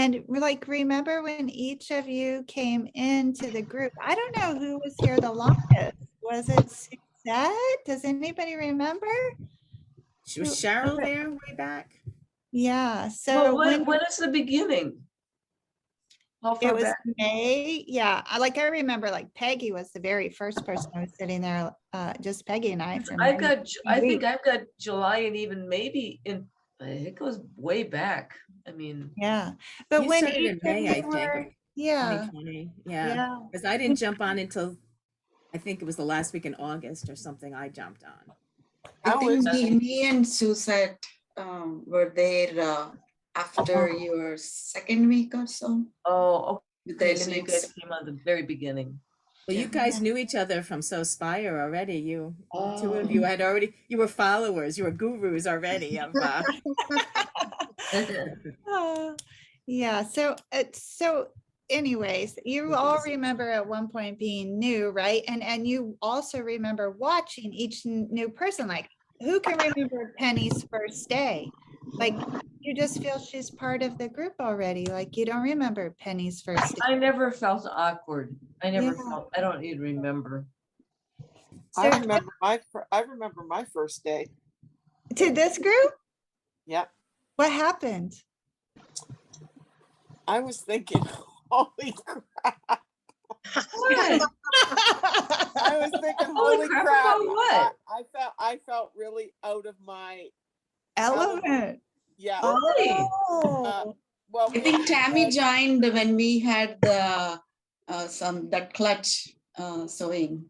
And like, remember when each of you came into the group? I don't know who was here the longest. Was it Suzette? Does anybody remember? Was Cheryl there way back? Yeah. Well, So when is the beginning? How far it was back? May. Yeah. I remember like Peggy was the very first person who was sitting there, just Peggy and I for I many think weeks. I've got July and even maybe I think it was way back. I mean, Yeah. But You when started each in of May, I you think, were, of yeah, 2020. Yeah. yeah. Because I didn't jump on until I think it was the last week in August or something I jumped on. I think was- me and Suzette were there after your second week or so. oh, With okay. the So you next- guys came on the very beginning. Well, you Yeah. guys knew each other from So Spire already. You two of you had already, you were followers, you were gurus already of Yeah. So anyways, you all remember at one point being new, right? And you also remember watching each new person. Like, who can remember Penny's first day? Like, you just feel she's part of the group already. Like, you don't remember Penny's first day. I never felt awkward. I never Yeah. felt. I don't even remember. So, I remember my first day. to this group, Yep. what happened? I was thinking, holy crap. What? I was thinking, Holy holy crap, crap. about what? I felt really out of my Element. yeah. Oh. Well, I think Tammy because- joined when we had the that clutch sewing,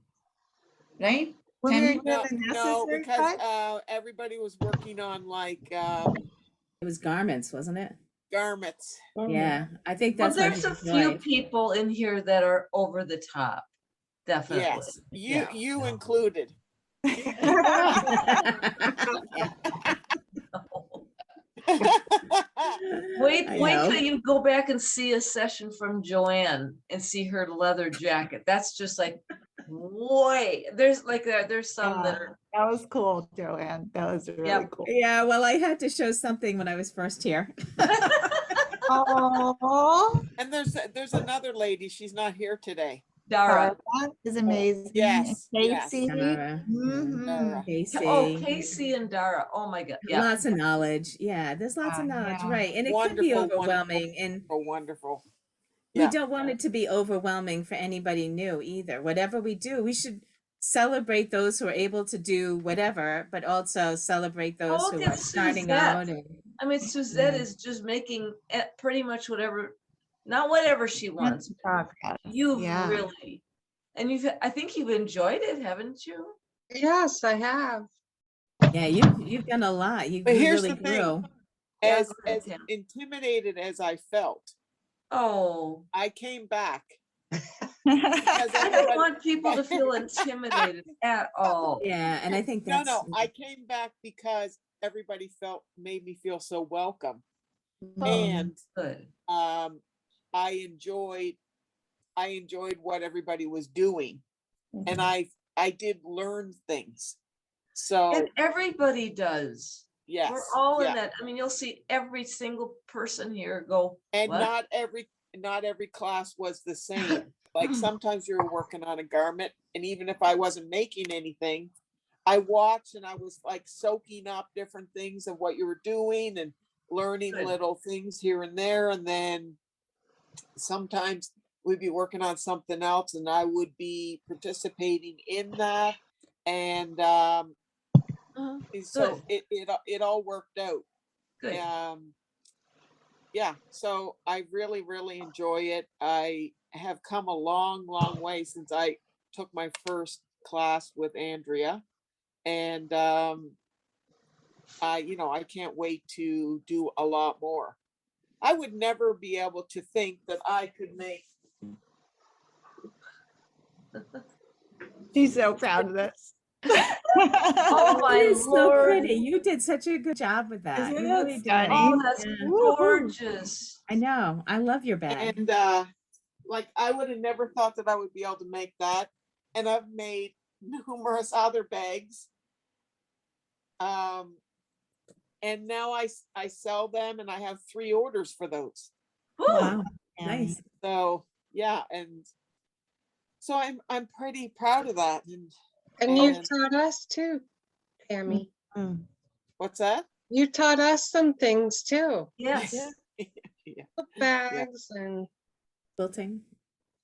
right? When we were Tammy? doing the no, necessary because cut? everybody was working on like it was garments, wasn't it? garments. Yeah, I think Well, that's when there's a you few joined. people in here that are over the top. Definitely. Yes, Yeah. you included. Wait I till know. you go back and see a session from Joanne and see her leather jacket. That's just like, boy, there's some that are, That was cool, Joanne. That was really Yep. cool. Yeah, well, I had to show something when I was first here. Oh, And there's another lady. She's not here today. Dara. that is amazing. Yes, And yes. Casey. Dara, Mhm. Dara. Casey. Oh, Casey and Dara. Oh my God. Yeah. Lots of knowledge. Yeah, there's lots of knowledge, Yeah. right? And it could be Wonderful, overwhelming, and Wonderful. we Yeah. don't want it to be overwhelming for anybody new either. Whatever we do, we should celebrate those who are able to do whatever, but also celebrate those Oh, who look are at starting Suzette. out. And I mean, Suzette Yeah. is just making pretty much whatever, not whatever she wants. Progress. You've Yeah. really, and I think you've enjoyed it, haven't you? Yes, I have. yeah, you've done a lot. You But here's really the thing. grew. Yeah, As go ahead, as Tam. intimidated as I felt, Oh, I came back. I don't want people to feel intimidated at all. Yeah, and I think No, that's no, I came back because everybody made me feel so welcome. Oh, And good. I enjoyed what everybody was doing. And I did learn things. So And everybody does. yes. We're all in yeah. that. I mean, you'll see every single person here go, And what? not every class was the same. Like sometimes you were working on a garment, and even if I wasn't making anything, I watched and I was like soaking up different things of what you were doing and learning Good. little things here and there. And then sometimes we'd be working on something else and I would be participating in that. And Uh-huh. so it all worked out. Good. Yeah, so I really, really enjoy it. I have come a long, long way since I took my first class with Andrea. And I can't wait to do a lot more. I would never be able to think that I could make. She's so proud of this. Oh my It is so Lord. pretty. You did such a good job with that. Isn't You that really did. stunning? Oh, that's Yeah. gorgeous. I know. I love your bag. And like I would have never thought that I would be able to make that. And I've made numerous other bags. And now I sell them and I have 3 orders for those. Woo! Wow, Tammy. nice. So, yeah, and so I'm pretty proud of that. And you And taught us too, Tammy. Mm. what's that? You taught us some things too. Yes. Yeah. Bags and Quilting.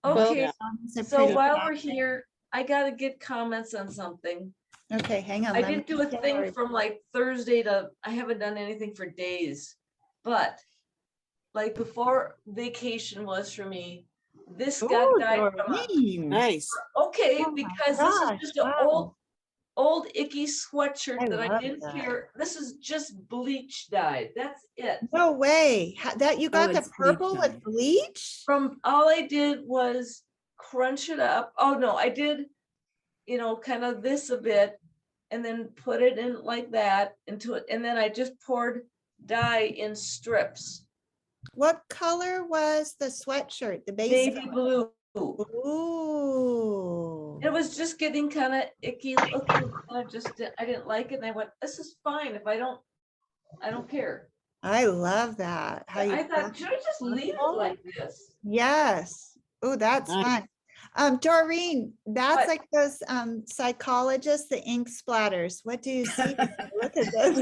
Okay, Yeah. It's a so pretty while we're packet. here, I gotta get comments on something. Okay, hang on. I let me didn't do a get thing our- from like Thursday to, I haven't done anything for days. But like before vacation was for me, this got Ooh, dyed from a, Doreen. Nice. okay, Oh my because this is gosh, just an wow. old icky sweatshirt I that I love didn't that. care. This is just bleach dyed. That's it. No way. That you got the it's bleach purple dye. with bleach? From all I did was crunch it up. Oh no, I did, kind of this a bit and then put it in like that into it. And then I just poured dye in strips, What color was the sweatshirt? The base navy color? blue. Ooh. It was just getting kind of icky looking. I didn't like it. And I went, this is fine. If I don't care. I love that. How you I thought, should I just leave it comfortable? like this? Yes. Oh, that's Nice. fun. Doreen, that's What? like those psychologists, the ink splatters. What do you see? when you Look at this.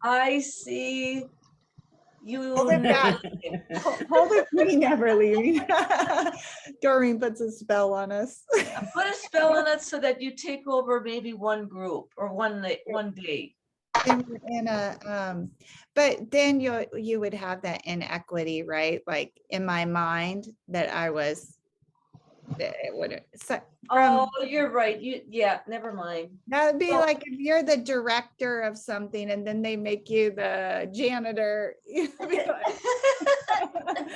I see you. Hold it back. leaving. Hold it, we never leaving. Doreen puts a spell on us. Put a spell in it so that you take over maybe one group or one day. in a but then you would have that inequity, right? Like in my mind that I was that it would so Oh, from you're right. Never mind. that would be so- like if you're the director of something and then they make you the janitor. You'd be like,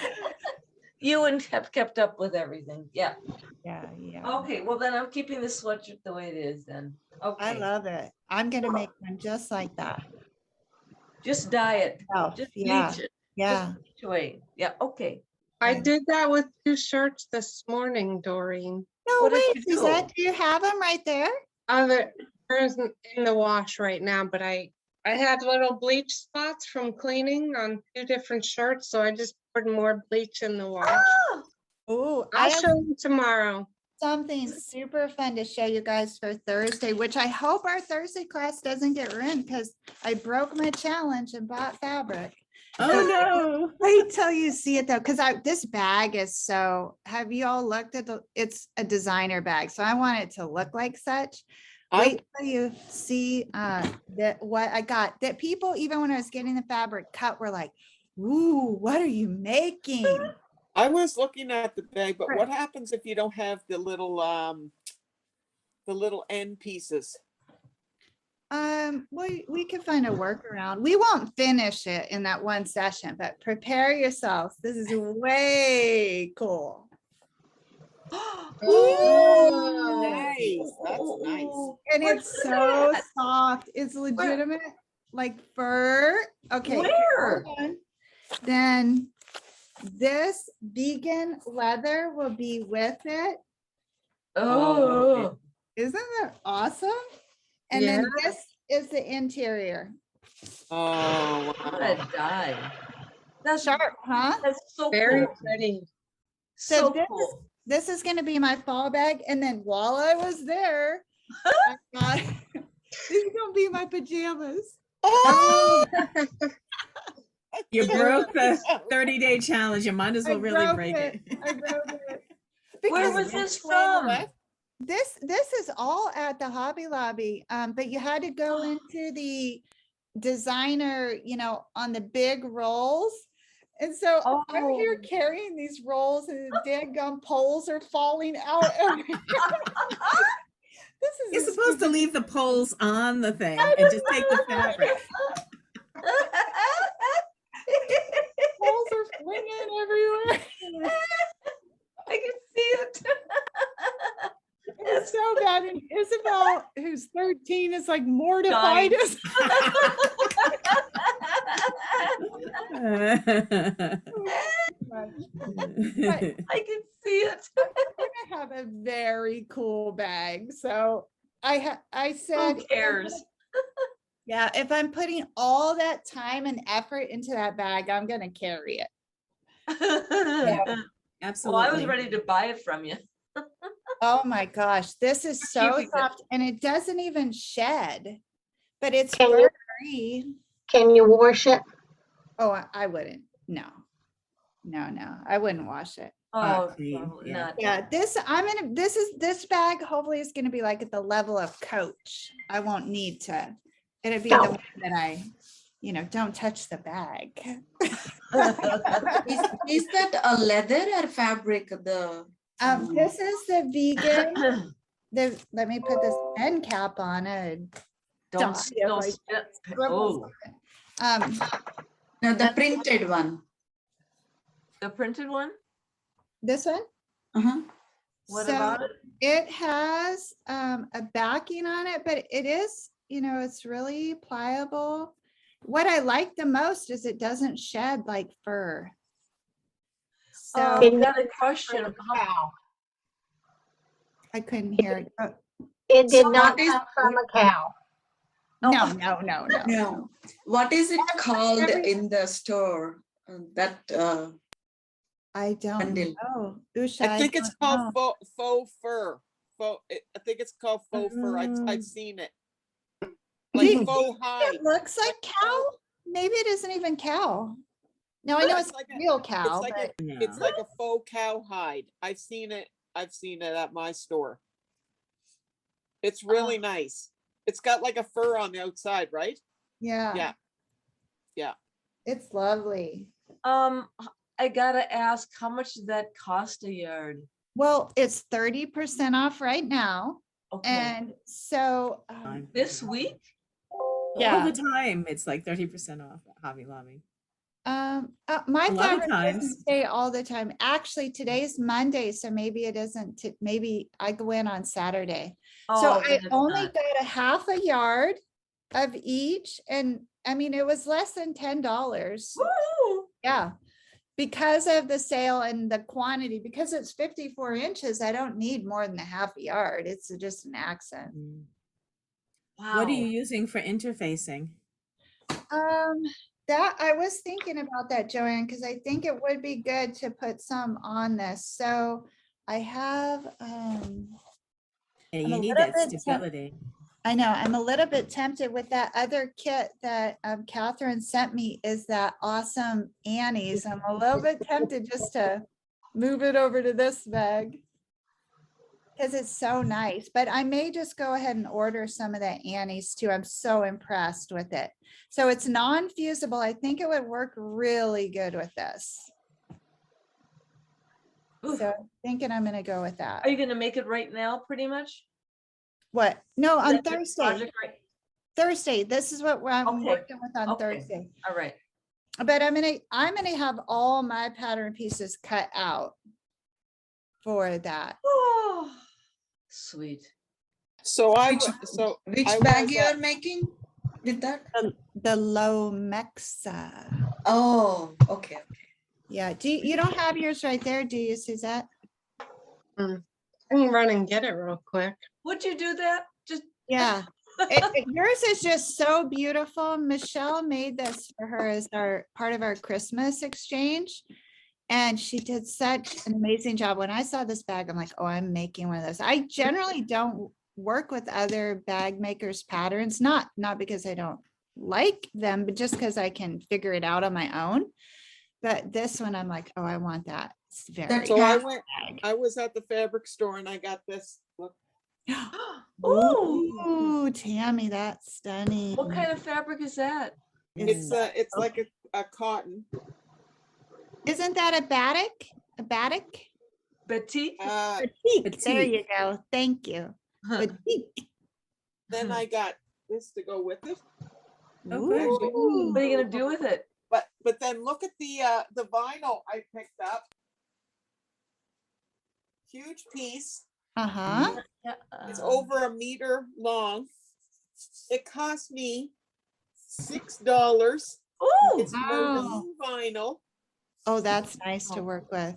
You wouldn't have kept up with everything. Yeah. yeah, yeah. Okay. Well, then I'm keeping the sweatshirt the way it is then. Okay. I love it. I'm gonna make one just like that. Just dye it. Oh, Just yeah, bleach it. yeah. Just bleach away. Yeah. Okay. I Mm. did that with 2 shirts this morning, Doreen. No What did way, you Suzette, do? do you have them right there? There's in the wash right now, but I had little bleach spots from cleaning on 2 different shirts, so I just poured more bleach in the wash. Oh, Oh, I I'll have show you tomorrow. something super fun to show you guys for Thursday, which I hope our Thursday class doesn't get ruined because I broke my challenge and bought fabric. Oh, no. Wait till you see it though, because this bag is so, have you all looked at it's a designer bag, so I want it to look like such. Wait till you see that what I got, that people, even when I was getting the fabric cut, were like, ooh, what are you making? I was looking at the bag, but Right. what happens if you don't have the little end pieces? We could find a workaround. We won't finish it in that one session, but prepare yourselves. This is way cool. Oh. Nice. That's nice. And Where's it's so that? soft. It's legitimate, like fur. Okay. Where? hold on. Then this vegan leather will be with it. Oh, Isn't that awesome? And then Yeah. this is the interior. Oh, what wow. a dye. That's Sharp, huh? That's so Very cool. pretty. So So cool. this is going to be my fall bag. And then while I was there, I got, this is going to be my pajamas. Oh, You broke the 30-day challenge. You might as I well really broke break it. I broke it. Where Because was this Explain from? what? this is all at the Hobby Lobby, but you had to go into the designer, on the big rolls. And so I'm here Oh. carrying these rolls and the daggum poles are falling out everywhere. This is You're a supposed to stupid- leave the poles on the thing and just take the fabric. poles are flinging everywhere. I can see it. It's so bad. And Isabel, who's 13, is like mortified. Dying. as- I can see it. I have a very cool bag. So I said, Who cares? Yeah, if I'm putting all that time and effort into that bag, I'm gonna carry it. Well, I was Absolutely. ready to buy it from you. Oh my gosh, this is so keeping it. soft and it doesn't even shed, but it's Can you- fur-free. Can you wash it? Oh, I wouldn't. No. No, I wouldn't wash it. Oh, clean, probably yeah. not. Yeah, this bag hopefully is gonna be like at the level of Coach. I won't need to. It'll be the No. one that I, don't touch the bag. Is that a leather or fabric? This is the vegan. Let me put this end cap on it. Don't, Die if don't, I step- scribble oh, Um, No, the printed one. the printed one? this one. Uh-huh. What So about it? it has a backing on it, but it is, it's really pliable. What I like the most is it doesn't shed like fur. So I got a question. How- I couldn't hear it. Oh, It did So not what is- come from a cow. no. No. What is it called every- in the store? That I don't bundle. know. Usha, I think it's don't know. called faux fur. I think it's called faux fur. I've seen it. Like Do- faux hide. It looks like cow. Maybe it isn't even cow. No, I know it's like real cow, like but It's like a faux cow hide. I've seen it at my store. It's really nice. It's got like a fur on the outside, right? yeah. Yeah. It's lovely. I gotta ask, how much did that cost a yard? Well, it's 30% off right now. Okay, And so, this week? All yeah, the time, it's like 30% off at Hobby Lobby. my A lot of fabric doesn't times. stay all the time. Actually, today's Monday, so maybe it isn't, maybe I go in on Saturday. So Oh, I then it's only not. got a half a yard of each. And I mean, it was less than $10. Woo! Yeah. Because of the sale and the quantity, because it's 54 inches, I don't need more than a half a yard. It's just an accent. What are you Wow. using for interfacing? That I was thinking about that, Joanne, because I think it would be good to put some on this. So I have, Yeah, I'm you a need little that bit temp- stability. I know, I'm a little bit tempted with that other kit that Catherine sent me is that awesome Annie's. I'm a little bit tempted just to move it over to this bag. Because it's so nice, but I may just go ahead and order some of the Annie's too. I'm so impressed with it. So it's non-fusible. I think it would work really good with this. Oof. So I'm thinking I'm gonna go with that. Are you gonna make it right now, pretty much? What? No, Is on that your Thursday. project right- Thursday. This is what I'm Okay, working with on okay. Thursday. All right. But I'm gonna have all my pattern pieces cut out for that. Oh, sweet. So Which I bag was you at- are making with that? The Lomexa. Oh, okay. Yeah. You don't have yours right there, do you, Suzette? I can run and get it real quick. Would you do that? Just, Yeah. Yours is just so beautiful. Michelle made this for her as part of our Christmas exchange. And she did such an amazing job. When I saw this bag, I'm like, oh, I'm making one of those. I generally don't work with other bag makers patterns, not because I don't like them, but just because I can figure it out on my own. But this one, I'm like, oh, I want that. It's very So bag. I was at the fabric store and I got this. Look, ooh, Ooh, Tammy, that's stunning. what kind of fabric is that? it's like a cotton. Isn't that a batik? A batik? Batik? Batik. There Batik. you go. Thank you. Batik. Then I got this to go with it. Oh, good. Ooh. What are you gonna do with it? But then look at the vinyl I picked up. Huge piece. Uh-huh. It's over 1 meter long. It cost me $6. Oh, It's Wow. maroon vinyl. Oh, that's nice to work with.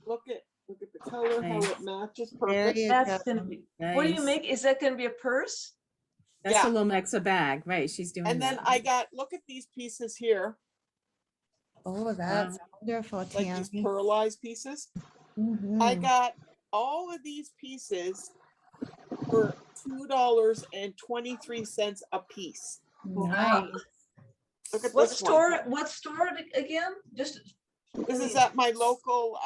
Look at the color, how Nice. it matches There perfect. you that's go. gonna be, what do you Nice. make? Is that gonna be a purse? That's Yeah. the Lomexa bag, right? She's doing And then that. I got, look at these pieces here, Oh, that's wonderful, like these Tammy. pearlized pieces. I Mhm. got all of these pieces for $2.23 a piece. Nice. Look at What this one. store again? Just This is at my local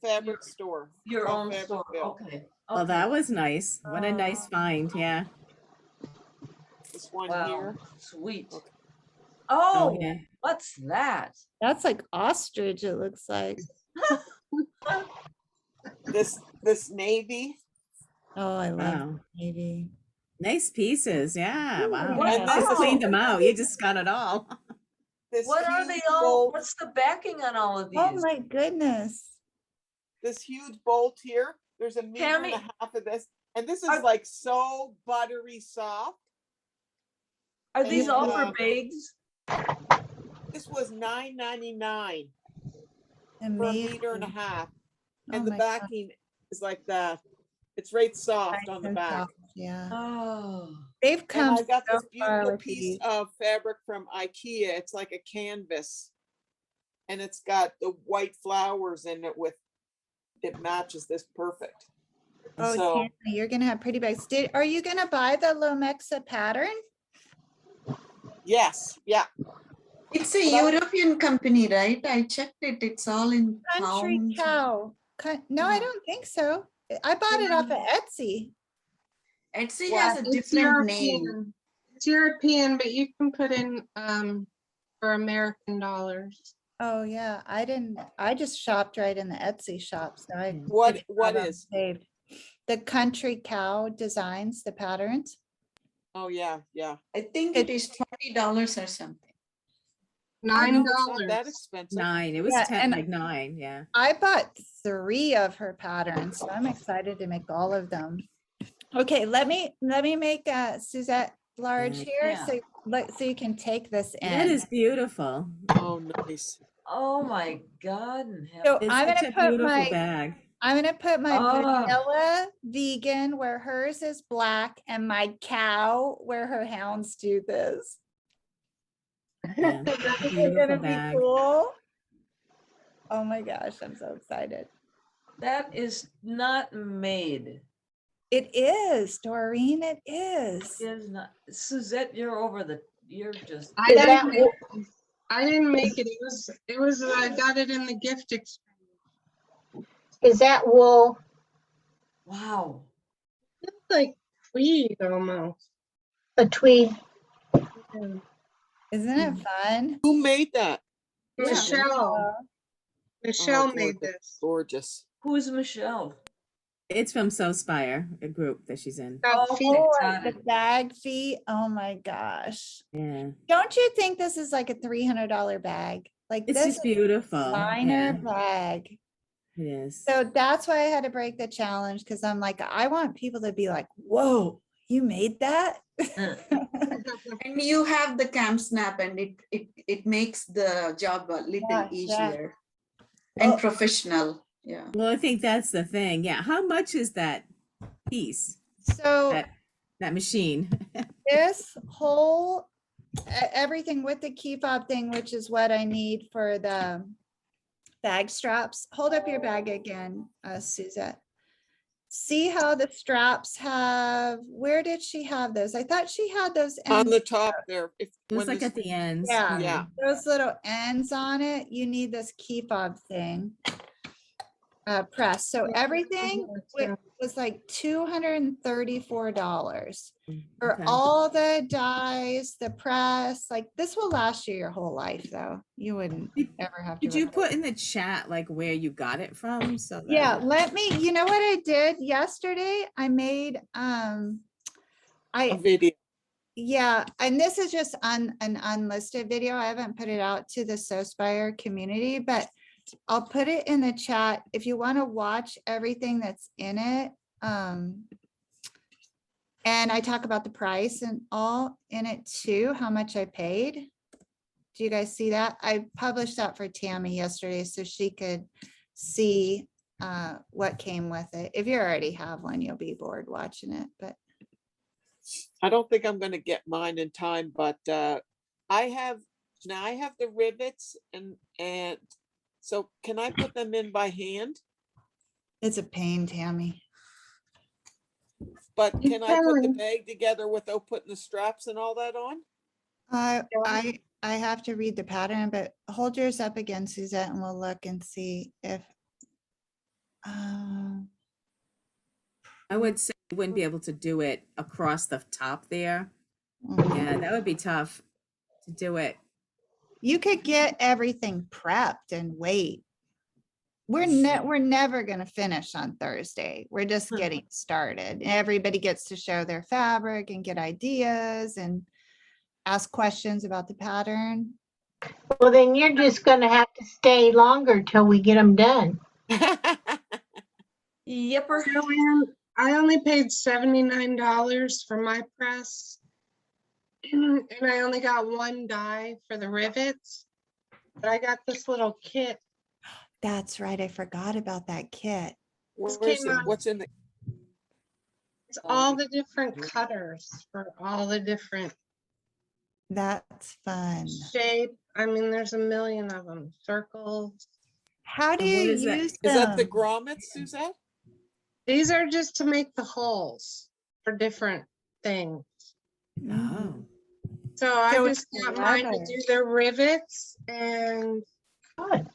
fabric store. your called own store, Fabricville. okay. Oh, Okay. that was nice. What a nice find. Yeah. This one Wow, here. sweet. Okay. Oh, yeah. what's that? That's like ostrich, it looks like. This navy. Oh, I love Wow. navy. Nice pieces. Yeah. Ooh, Wow. yeah. You just Oh. cleaned them out. You just got it all. This What are they huge all, bolt, what's the backing on all of Oh these? my goodness. this huge bolt here. There's a meter and Tammy- a half of this, and this is Are- like so buttery soft. Are these and, all for bags? This was $9.99 for a Amazing. meter and a half, Oh and the my God. backing is like that. It's right soft Nice on the and back. soft, yeah. Oh, They've And come I got so this far beautiful with piece these. of fabric from IKEA. It's like a canvas, and it's got the white flowers in it with. It matches this perfect. Oh, So Tana, you're gonna have pretty bags. Are you gonna buy the Lomexa pattern? yes, yeah. It's a Well- European company, right? I checked it. It's all in Country pounds. Cow. No, I Yeah. don't think so. I bought it off of Etsy. Etsy Well, has a It's different name. European. It's European, but you can put in for American dollars. Oh, yeah, I just shopped right in the Etsy shop, so I. What didn't have them is? saved. The Country Cow designs, the patterns. Oh yeah, yeah. I think it is $20 or something. $9. No, it's not that expensive. 9. It was Yeah, 10, and- like 9. Yeah. I bought 3 of her patterns, so I'm excited to make all of them. Okay, let me make Suzette large Yeah. here, Yeah. so you can take this in. That is beautiful. Oh, nice. oh my God in So heaven. It's I'm such gonna a put beautiful my bag. Oh. vanilla vegan where hers is black and my cow where her hounds do this. Yeah. This is Beautiful gonna be bag. cool. Oh my gosh, I'm so excited. That is not made. It is, Doreen, it is. Is not, Suzette, you're just, I Is didn't that make it. I didn't make it. It was I got it in the gift exchange. is that wool? wow. It's like tweed almost. A tweed? Isn't it fun? Who made that? Yeah. Michelle. Michelle Oh, made gorgeous. this. Gorgeous. Who is Michelle? It's from So Spire, a group that she's in. Got Oh, feet. Oh, got the it. bag fee. Oh my gosh. Yeah. Don't you think this is like a $300 bag? Like It's this just is beautiful. a designer Yeah, bag. it is. So that's why I had to break the challenge because I'm like, I want people to be like, whoa, you made that? And you have the cam snap and it makes the job a little Yeah, yeah. easier and Oh. professional. Yeah. Well, I think that's the thing. Yeah. How much is that piece? So That machine? this whole, everything with the key fob thing, which is what I need for the bag straps. Hold up your bag again, Suzette. See how the straps have, where did she have those? I thought she had those On ends. the top there. If It was when like this- at the ends. Yeah. Yeah. Those little ends on it, you need this key fob thing. Press. So everything was like $234 for Okay. all the dies, the press. Like this will last you your whole life, though. You wouldn't ever have to. Could you replace put in the chat like where you got it from? So that Yeah, let me, you know what I did yesterday? I made, a video. yeah, and this is just an unlisted video. I haven't put it out to the SoSpire community, but I'll put it in the chat if you want to watch everything that's in it. And I talk about the price and all in it too, how much I paid. Do you guys see that? I published that for Tammy yesterday so she could see what came with it. If you already have one, you'll be bored watching it, but I don't think I'm gonna get mine in time, but I have the rivets and so can I put them in by hand? It's a pain, Tammy. But You can I put the can. bag together without putting the straps and all that on? I have to read the pattern, but hold yours up again, Suzette, and we'll look and see if. um, I would say you wouldn't be able to do it across the top there. mhm. Yeah, that would be tough to do it. You could get everything prepped and wait. We're never gonna finish on Thursday. We're just getting started. Everybody gets to show their fabric and get ideas and ask questions about the pattern. Well, then you're just gonna have to stay longer till we get them done. Yipper. Joanne, I only paid $79 for my press. And I only got one die for the rivets. But I got this little kit. That's right. I forgot about that kit. Where came is it? out- What's in the? It's all the different cutters for all the different That's fun. shape. I mean, there's a million of them. Circles. How do And what you is that? use Is that the them? grommets, Suzette? These are just to make the holes for different things. Oh, So I So just it's got mine to leather. do the rivets, and Good.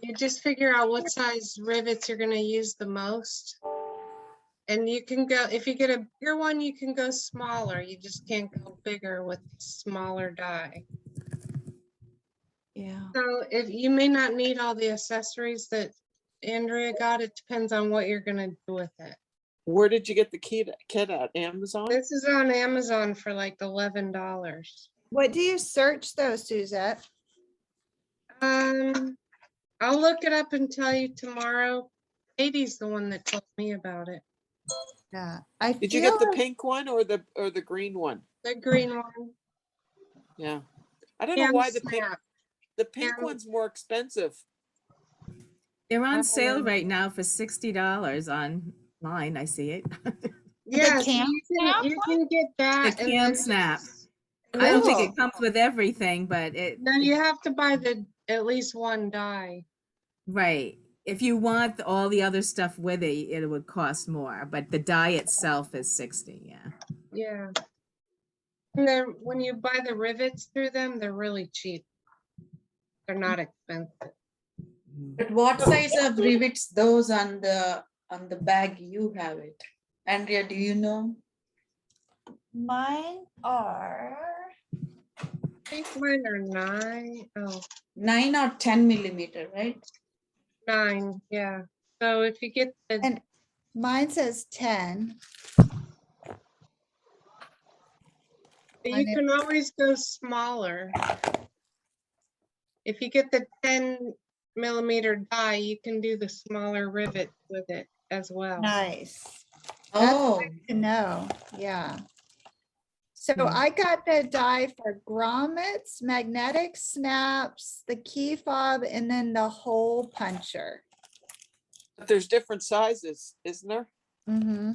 you just figure out what size rivets you're gonna use the most. And you can go, if you get a bigger one, you can go smaller. You just can't go bigger with smaller die. Yeah. So if you may not need all the accessories that Andrea got, it depends on what you're gonna do with it. Where did you get the kit at? Amazon? This is on Amazon for like $11. What do you search though, Suzette? I'll look it up and tell you tomorrow. Katie's the one that told me about it. Yeah. I Did you feel get the like- pink one or the green one? The green one. Yeah. I don't know And why snap. the pink and- one's more expensive. they're on sale Um, right now for $60 online. I see it. Yeah, so cam you can get that. The and cam then snap. just- I don't think Cool. it comes with everything, but it, No, you have to buy at least one die. right. If you want all the other stuff with it, it would cost more, but the die itself is 60, yeah. Yeah. And then when you buy the rivets through them, they're really cheap. They're not expensive. But what size of rivets those on the bag you have it? Andrea, do you know? Mine are. I think mine are 9. Oh, 9 or 10 millimeter, right? 9, yeah. So if you get the, And mine says 10. you can always go smaller. If you get the 10 millimeter die, you can do the smaller rivet with it as well. Nice. Oh, To know, yeah. So Hmm. I got the die for grommets, magnetic snaps, the key fob, and then the hole puncher. But there's different sizes, isn't there? Mm-hmm.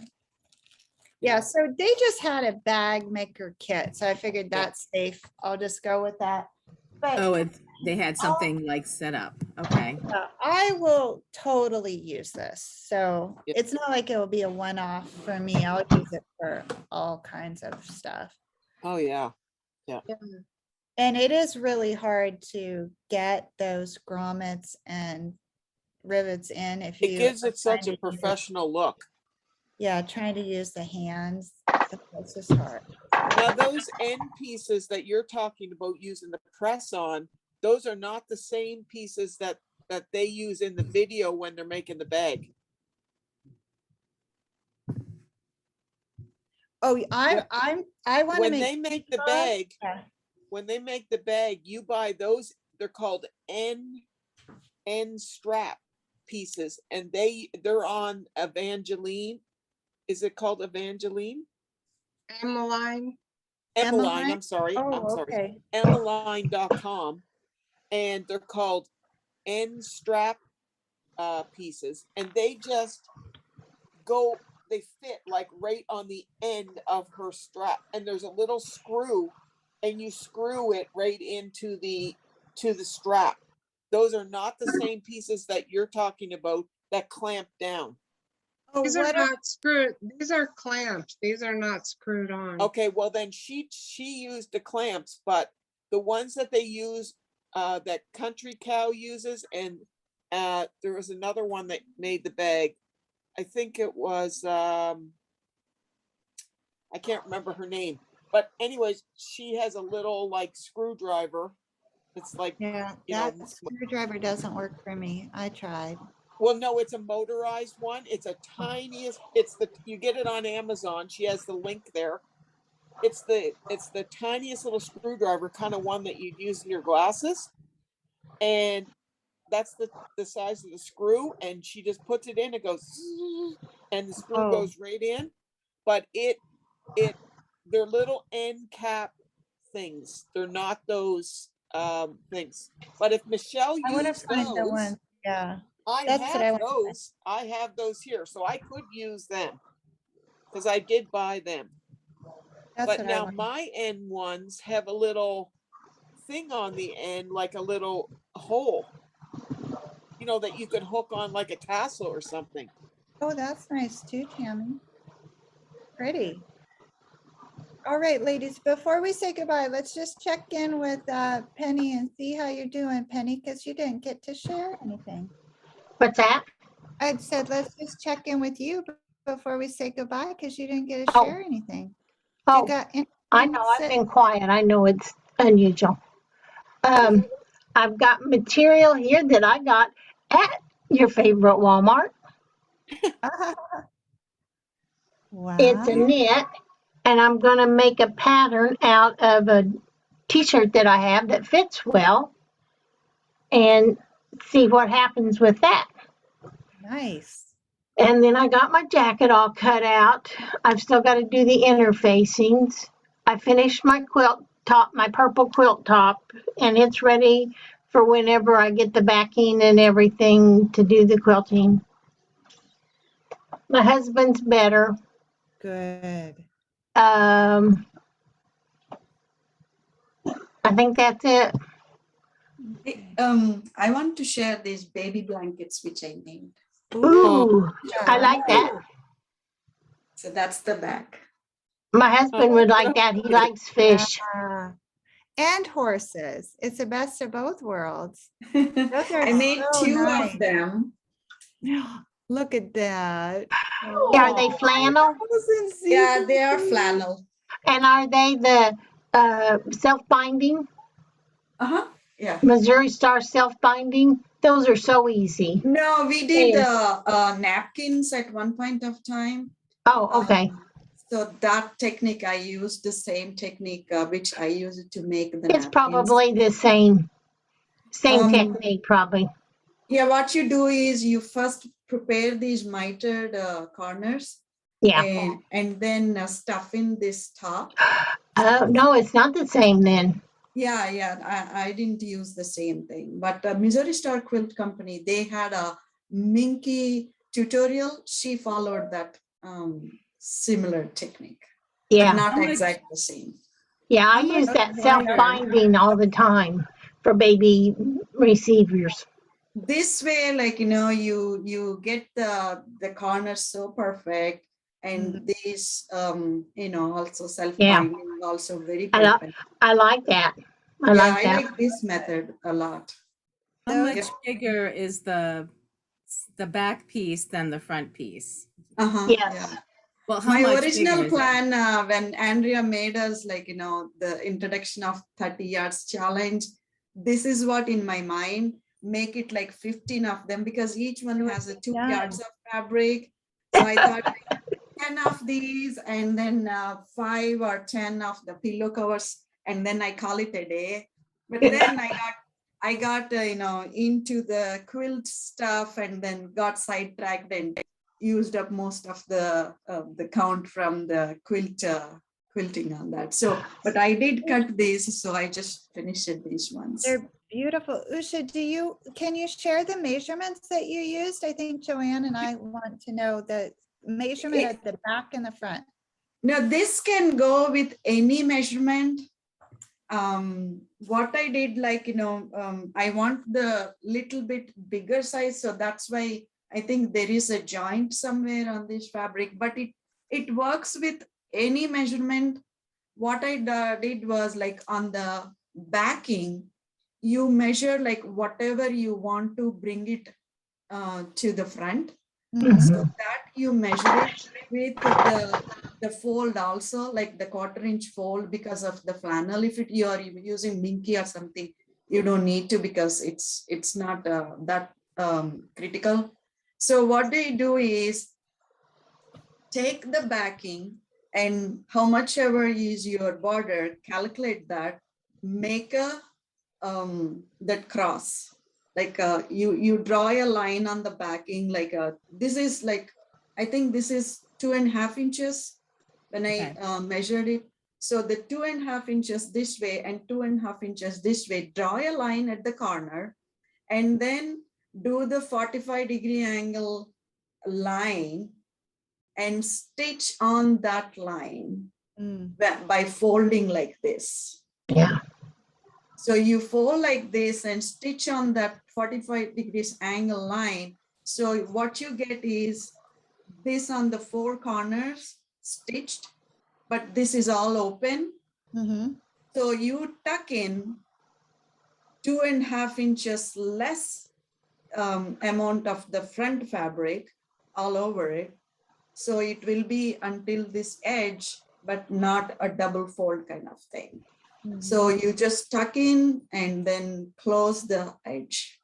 Yeah, so they just had a bag maker kit, so I figured Yeah. that's safe. I'll just go with that. But Oh, they had something like set up. Okay. I will totally use this. So Yeah. it's not like it'll be a one-off for me. I'll use it for all kinds of stuff. Oh, yeah. And it is really hard to get those grommets and rivets in if you. It gives are it such trying a to use- professional look. Yeah, trying to use the hands. It's just hard. Now, those end pieces that you're talking about using the press on, those are not the same pieces that they use in the video when they're making the bag. Oh, I want to When make. they make the key bag, fobs. when they make the bag, you buy those, they're called end strap pieces, and they're on Evangeline. Is it called Evangeline? Emmeline. Emmeline, I'm sorry. I'm Oh, sorry. okay. Emmeline.com, and they're called end strap pieces, and they just go they fit like right on the end of her strap, and there's a little screw, and you screw it right into the strap. Those are not the same pieces that you're talking about that clamp down. Oh, These are what not screwed, these are clamped. These are not screwed on. Okay, well then she used the clamps, but the ones that they use, that Country Cow uses, and there was another one that made the bag. I think it was I can't remember her name, but anyways, she has a little like screwdriver. It's like, Yeah, you know, that screwdriver doesn't work for me. I tried. well, no, it's a motorized one. It's a tiniest, you get it on Amazon. She has the link there. It's the tiniest little screwdriver, kind of one that you'd use in your glasses. And that's the size of the screw. And she just puts it in, it goes, and the screw Oh. goes right in. But they're little end cap things. They're not those things. But if Michelle I want to used find the those, one. Yeah, I that's what I have want to find. those. I have those here, so I could use them because I did buy them. That's But what I now want. my end ones have a little thing on the end, like a little hole, you know, that you could hook on like a tassel or something. Oh, that's nice too, Tammy. Pretty. All right, ladies, before we say goodbye, let's just check in with Penny and see how you're doing, Penny, because you didn't get to share anything. What's that? I'd said, let's just check in with you before we say goodbye, because you didn't get to Oh. share anything. Oh, You got I know, I've been quiet. I know it's unusual. I've got material here that I got at your favorite Walmart. Wow. It's a knit, and I'm going to make a pattern out of a t-shirt that I have that fits well and see what happens with that. Nice. And then I got my jacket all cut out. I've still got to do the interfacings. I finished my quilt top, my purple quilt top, and it's ready for whenever I get the backing and everything to do the quilting. My husband's better. Good. I think that's it. I want to share these baby blankets which I made. Ooh, I like that. So that's the back. My husband would like that. He likes fish. And horses. It's the best of both worlds. Those are I made so 2 nice. of them. Look at that. Are they flannel? Yeah, they are flannel. And are they the self-binding? Uh-huh. Yeah. Missouri Star self-binding? Those are so easy. No, we did napkins at one point of time. Oh, okay. So that technique, I used the same technique which I used to make the It's napkins. probably the same technique, probably. Yeah, what you do is you first prepare these mitered corners. Yeah. And then stuff in this top. Oh, no, it's not the same then. Yeah, I didn't use the same thing. But Missouri Star Quilt Company, they had a Minky tutorial. She followed that similar technique. Yeah. But not exactly the same. Yeah, I use that self-binding all the time for baby receivers. This way, like, you know, you get the corners so perfect. And this, you know, also self-binding, also very perfect. I like that. I like this method a lot. How much bigger is the back piece than the front piece? Yes. Yeah. Well, how My much original bigger is it? plan when Andrea made us, like, you know, the introduction of 30 yards challenge, this is what in my mind, make it like 15 of them because each one has a 2 yards of fabric. So I thought 10 of these and then 5 or 10 of the pillow covers, and then I call it a day. But then I got you know, into the quilt stuff and then got sidetracked and used up most of the count from the quilting on that. So, but I did cut these, so I just finished these ones. They're beautiful. Usha, can you share the measurements that you used? I think Joanne and I want to know measurement at the back and the front. Now this can go with any measurement. What I did, like, I want the little bit bigger size, so that's why I think there is a joint somewhere on this fabric, but it works with any measurement. What I did was, like, on the backing, you measure like whatever you want to bring it to the front. So that you measure it with the fold also, like the 1/4 inch fold, because of the flannel. If you are using minky or something, you don't need to, because it's not that critical. So what they do is take the backing and how much ever is your border, calculate that, make a that cross. Like you draw a line on the backing, like this is like, I think this is 2.5 inches when I measured it. So the 2.5 inches this way and 2.5 inches this way, draw a line at the corner, and then do the 45-degree angle line and stitch on that line by folding like this. Yeah. So you fold like this and stitch on that 45 degrees angle line. So what you get is this on the 4 corners stitched, but this is all open. So you tuck in 2.5 inches less amount of the front fabric all over it. So it will be until this edge, but not a double fold kind of thing. So you just tuck in and then close the edge.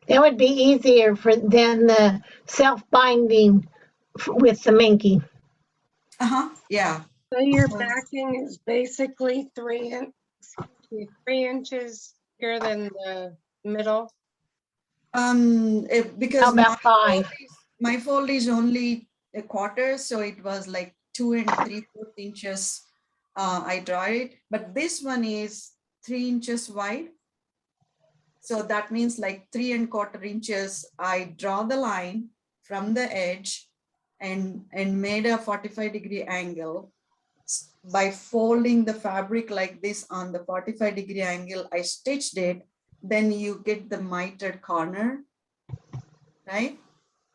That would be easier than the self-binding with the minky. Yeah. So your backing is basically 3 inches bigger than the middle. Because How about 5? my fold is only 1/4, so it was like 2 3/4 inches. I draw it, but this one is 3 inches wide. So that means like 3 1/4 inches. I draw the line from the edge and made a 45-degree angle by folding the fabric like this on the 45-degree angle. I stitched it. Then you get the mitered corner, right?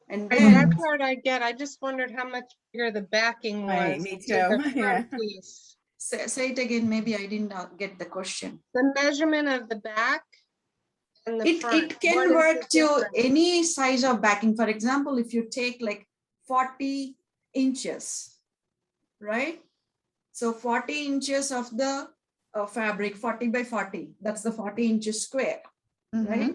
And then That part I get. I just wondered how much bigger the backing was. Right, me to too. the Yeah. front piece. say it again. Maybe I did not get the question. The measurement of the back and the front. It can what is work the to difference? any size of backing. For example, if you take like 40 inches, right? So 40 inches of the fabric, 40 by 40, that's the 40 inches square, right?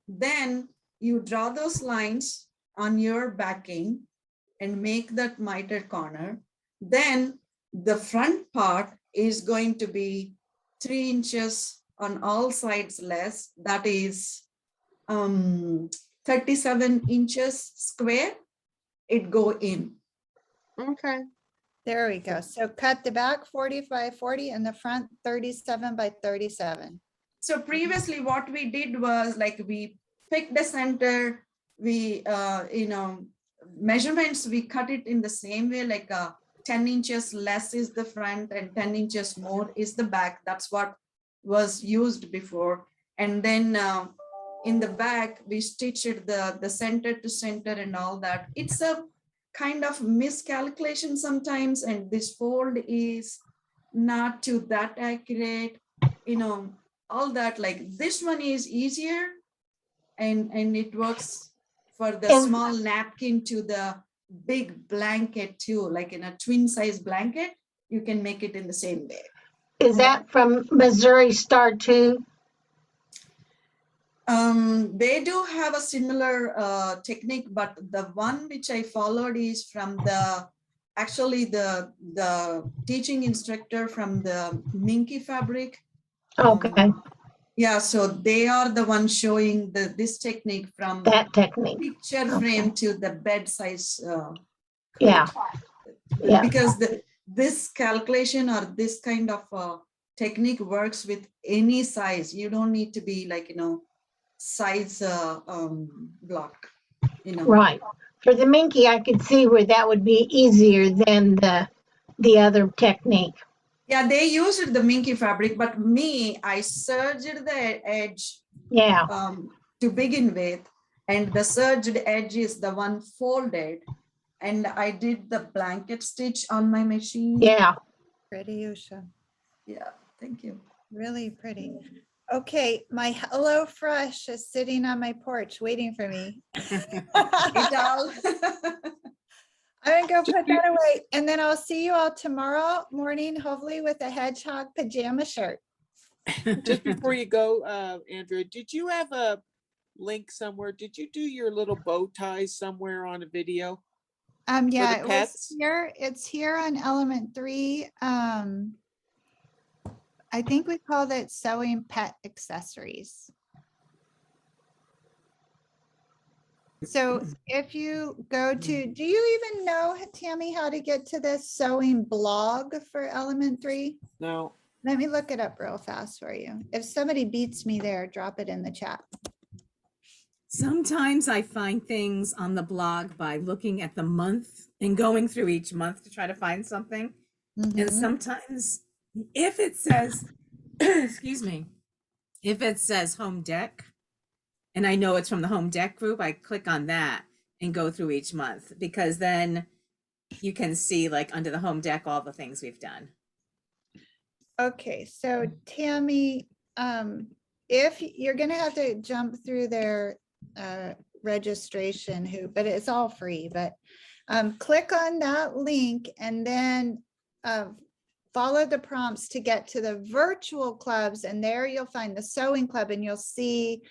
Then you draw those lines on your backing and make that mitered corner. Then the front part is going to be 3 inches on all sides less. That is 37 inches square. It go in. Okay. There we go. So cut the back 40 by 40 and the front 37 by 37. So previously what we did was, like, we picked the center, we, measurements, we cut it in the same way, like 10 inches less is the front and 10 inches more is the back. That's what was used before. And then in the back, we stitched the center to center and all that. It's a kind of miscalculation sometimes, and this fold is not to that accurate, all that. Like, this one is easier, and it works for the small napkin to the big blanket too. Like in a twin size blanket, you can make it in the same way. Is that from Missouri Star too? They do have a similar technique, but the one which I followed is from actually the teaching instructor from the Minky Fabric. Okay, Yeah, so they are the ones showing this technique from that technique. picture frame to the bed size. Yeah. Yeah. Because this calculation or this kind of technique works with any size. You don't need to be like, size block, Right. For the minky, I could see where that would be easier than the other technique. Yeah, they used the minky fabric, but me, I serged the edge Yeah, to begin with, and the serged edge is the one folded, and I did the blanket stitch on my machine. yeah. Pretty, Usha. Yeah, thank you. Really pretty. Okay, my Hello Fresh is sitting on my porch waiting for me. It all. I'm gonna go put that away, and then I'll see you all tomorrow morning, hopefully with a hedgehog pajama shirt. Just before you go, Andrea, did you have a link somewhere? Did you do your little bow ties somewhere on a video? Yeah, the it was pets? here, it's here on element 3. I think we called it sewing pet accessories. So if you go to, do you even know, Tammy, how to get to this sewing blog for element 3? No. Let me look it up real fast for you. If somebody beats me there, drop it in the chat. Sometimes I find things on the blog by looking at the month and going through each month to try to find something. And Mhm. sometimes if it says, excuse me, if it says home deck, and I know it's from the home deck group, I click on that and go through each month, because then you can see like under the home deck all the things we've done. Okay, so Tammy, if you're gonna have to jump through their registration hoop, but it's all free, but click on that link and then follow the prompts to get to the virtual clubs, and there you'll find the sewing club and you'll see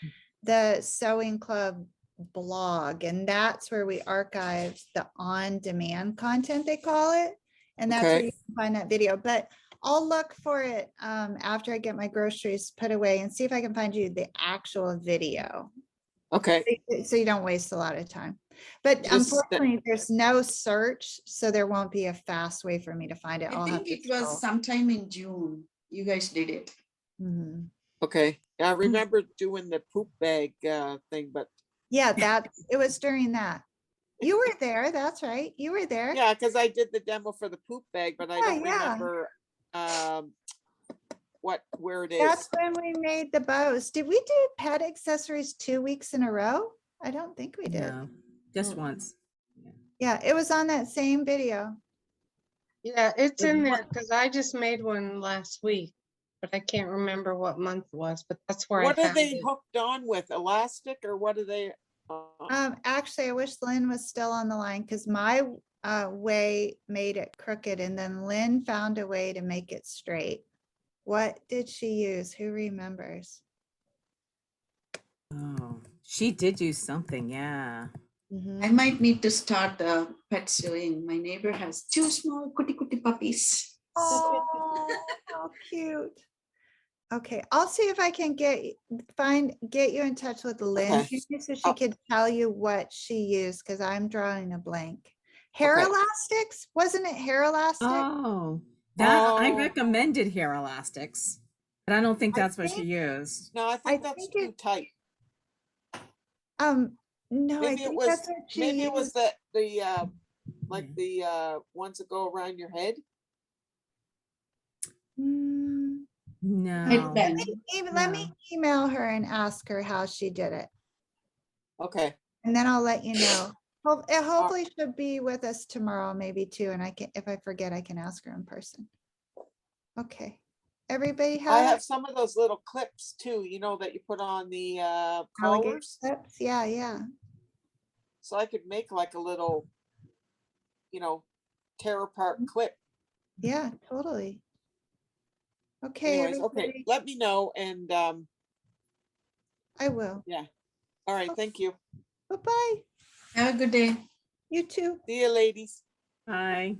the sewing club blog, and that's where we archive the on-demand content, they call it, and that's where Okay. you can find that video. But I'll look for it after I get my groceries put away and see if I can find you the actual video, Okay. so you don't waste a lot of time. But Just unfortunately, there's no search, so there won't be a fast way for me to find it. I I'll have think to it was scroll. sometime in June. You guys did it. Mhm. Okay. I remember doing the poop bag thing, but Yeah, it was during that. You were there, that's right. You were there. yeah, because I did the demo for the poop bag, but I Yeah, don't yeah. remember where it That's is. when we made the bows. Did we do pet accessories 2 weeks in a row? I don't think we did. No, just once. Yeah, it was on that same video. Yeah, it's Then in there what- because I just made one last week, but I can't remember what month it was, but that's where What I are found they it. hooked on with? Elastic, or what are they? Actually, I wish Lynn was still on the line because my way made it crooked, and then Lynn found a way to make it straight. What did she use? Who remembers? Oh, she did do something, yeah. I might need to start pet sewing. My neighbor has 2 small cutie puppies. Oh, how cute. Okay, I'll see if I can get you in touch with Lynn Okay. so she Oh. could tell you what she used, because I'm drawing a blank. Hair Okay. elastics? Wasn't it hair elastic? Oh, that I Oh. recommended hair elastics, but I don't think I that's what she think- used. No, I I think that's think too it- tight. No, I Maybe it think was. that's what she Maybe it was used. the like the ones that go around your head. Mm, No. Headband. Let me email her and ask her how she did it, Okay. and then I'll let you know. Hopefully she'll be with us tomorrow, maybe too, and if I forget, I can ask her in person. Okay, everybody I have have some of those little clips too, you know, that you put on the alligator collars. clips? Yeah, yeah. So I could make like a little, tear apart clip. Yeah, totally. Okay, Anyways, okay, everybody, let me know, and I will. yeah. All right, thank you. Bye-bye. Have a good day. You too. See you, ladies. Bye.